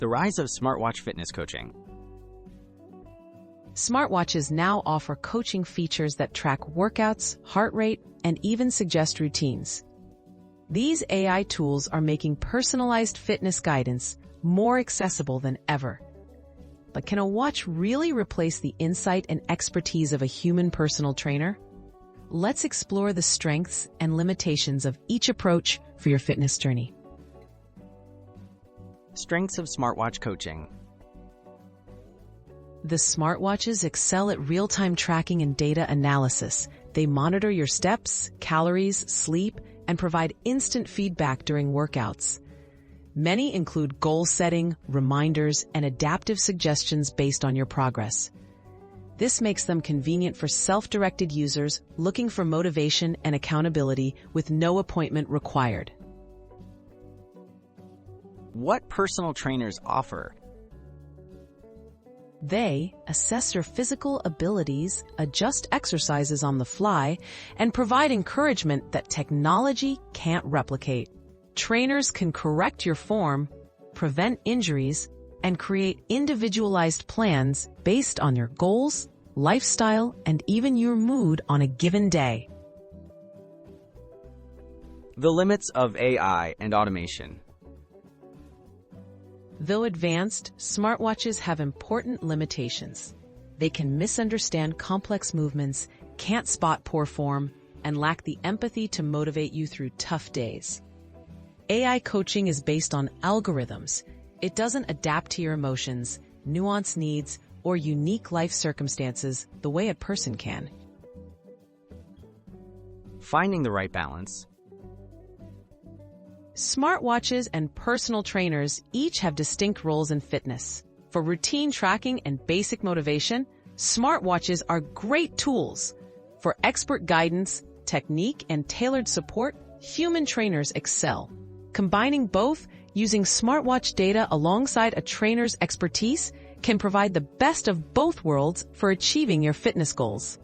The rise of smartwatch fitness coaching. Smartwatches now offer coaching features that track workouts, heart rate, and even suggest routines. These AI tools are making personalized fitness guidance more accessible than ever. But can a watch really replace the insight and expertise of a human personal trainer? Let's explore the strengths and limitations of each approach for your fitness journey. Strengths of smartwatch coaching. The smartwatches excel at real-time tracking and data analysis. They monitor your steps, calories, sleep, and provide instant feedback during workouts. Many include goal setting, reminders, and adaptive suggestions based on your progress. This makes them convenient for self-directed users looking for motivation and accountability with no appointment required. What personal trainers offer? They assess your physical abilities, adjust exercises on the fly, and provide encouragement that technology can't replicate. Trainers can correct your form, prevent injuries, and create individualized plans based on your goals, lifestyle, and even your mood on a given day. The limits of AI and automation. Though advanced, smartwatches have important limitations. They can misunderstand complex movements, can't spot poor form, and lack the empathy to motivate you through tough days. AI coaching is based on algorithms. It doesn't adapt to your emotions, nuanced needs, or unique life circumstances the way a person can. Finding the right balance. Smartwatches and personal trainers each have distinct roles in fitness. For routine tracking and basic motivation, smartwatches are great tools. For expert guidance, technique, and tailored support, human trainers excel. Combining both, using smartwatch data alongside a trainer's expertise, can provide the best of both worlds for achieving your fitness goals.